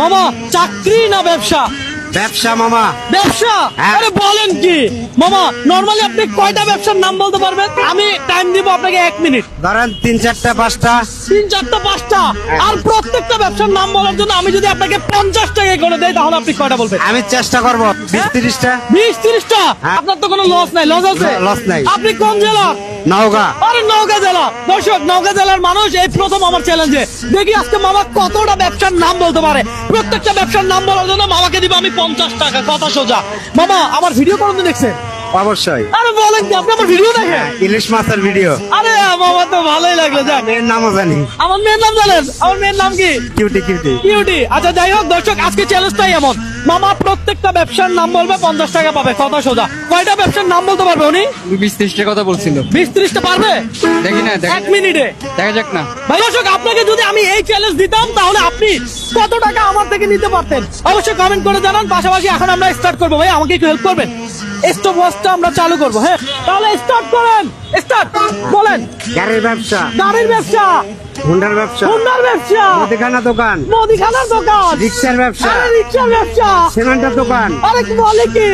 মামা চাকরি না ব্যবসা? ব্যবসা মামা। ব্যবসা? হ্যাঁ। আরে বলেন কি মামা, নরমালি আপনি কয়টা ব্যবসার নাম বলতে পারবেন? আমি টাইম দিব আপনাকে 1 মিনিট। ধরেন 3, 4, 5টা। 3, 4, 5টা। আর প্রত্যেকটা ব্যবসার নাম বলার জন্য আমি যদি আপনাকে 50 টাকা করে দেই তাহলে আপনি কয়টা বলবেন? আমি চেষ্টা করব 20-30টা। 20-30টা? হ্যাঁ। আপনার তো কোনো লস নাই। লস আছে? লস নাই। আপনি কোন জেলার? নওগাঁ। আরে নওগাঁ জেলা। দর্শক, নওগাঁ জেলার মানুষ এই প্রথম আমার চ্যালেঞ্জে। দেখি আজকে মামা কতটা ব্যবসার নাম বলতে পারে। প্রত্যেকটা ব্যবসার নাম বলার জন্য মামাকে দিব আমি 50 টাকা। কথা সোজা। মামা আমার ভিডিও কোনদিন দেখছেন? অবশ্যই। আরে বলেন কি আপনি আমার ভিডিও দেখেন? ইলিশ মাছের ভিডিও। আরে মামা তো ভালোই লাগলো। যাক, এর নামও জানি। আমার মেয়ের নাম জানেন? আমার মেয়ের নাম কি? Cutie cutie. কিউটি। আচ্ছা যাই হোক দর্শক, আজকে চ্যালেঞ্জটাই এমন, মামা প্রত্যেকটা ব্যবসার নাম বলবে, 50 টাকা পাবে। কথা সোজা। কয়টা ব্যবসার নাম বলতে পারবে উনি? 20-30টা কথা বলছিল। 20-30টা পারবে? দেখি না, 1 মিনিটে। দেখা যাক না। ভাই দর্শক, আপনাকে যদি আমি এই চ্যালেঞ্জ দিতাম তাহলে আপনি কত টাকা আমার থেকে নিতে পারতেন? অবশ্যই কমেন্ট করে জানান। পাশাপাশি এখন আমরা স্টার্ট করবো। ভাই আমাকে একটু হেল্প করবেন? স্টপ ওয়াচটা আমরা চালু করবো। হ্যাঁ তাহলে স্টার্ট করেন। স্টার্ট বলেন। গাড়ির ব্যবসা। গাড়ির ব্যবসা? হুন্ডার ব্যবসা। হুন্ডার ব্যবসা? মুদিখানা দোকান। মুদিখানার দোকান? রিক্সার ব্যবসা। আরে রিক্সার ব্যবসা? সিমেন্টের দোকান। আরে কি বলে কি?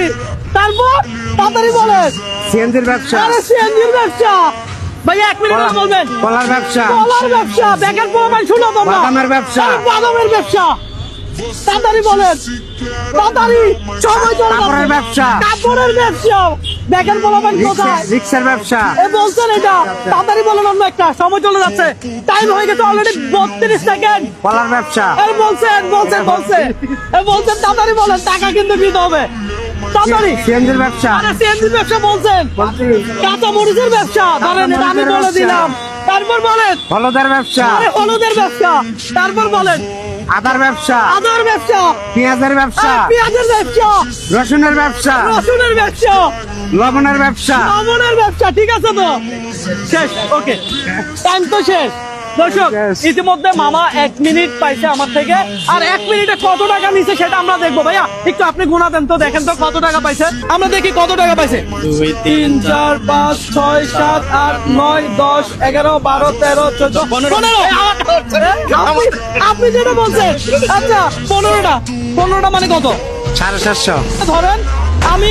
তারপর তাড়াতাড়ি বলেন। সিএনজির ব্যবসা। আরে সিএনজির ব্যবসা? ভাই 1 মিনিট বলবেন। কলার ব্যবসা। কলার ব্যবসা? বেকার প্রমাণ শুনো তোমরা। বাদামের ব্যবসা। আরে বাদামের ব্যবসা? তাড়াতাড়ি বলেন। তাড়াতাড়ি, সময় চলে যাচ্ছে। কাপড়ের ব্যবসা। কাপড়ের ব্যবসা? বেকার প্রমাণ কোথায়? রিক্সার ব্যবসা। এ বলছেন এটা? তাড়াতাড়ি বলেন অন্য একটা, সময় চলে যাচ্ছে। টাইম হয়ে গেছে অলরেডি 32 সেকেন্ড। কলার ব্যবসা। এ বলছেন তাড়াতাড়ি বলেন, টাকা কিন্তু দিতে হবে। তাড়াতাড়ি। সিএনজির ব্যবসা। আরে সিএনজির ব্যবসা বলছেন? কাঁচা মরিচের ব্যবসা? ধরেন এটা আমি বলে দিলাম। তারপর বলেন। হলুদের ব্যবসা। আরে হলুদের ব্যবসা? তারপর বলেন। আদার ব্যবসা। আদার ব্যবসা? পেঁয়াজের ব্যবসা। আরে পেঁয়াজের ব্যবসা? রসুনের ব্যবসা। রসুনের ব্যবসা? লবণের ব্যবসা। লবণের ব্যবসা? ঠিক আছে তো, শেষ। ওকে, টাইম তো শেষ। দর্শক, Yes. ইতিমধ্যে মামা 1 মিনিট পাইছে আমার থেকে। আর 1 মিনিটে কত টাকা নিছে সেটা আমরা দেখবো। ভাইয়া একটু আপনি গুণা দেন তো, দেখেন তো কত টাকা পাইছে। আমরা দেখি কত টাকা পাইছে। 2, 3, 4, 5, 6, 7, 8, 9, 10, 11, 12, 13, 14, 15। আপনি যেটা বলছেন। আচ্ছা 15টা। 15টা মানে কত? 750। ধরেন আমি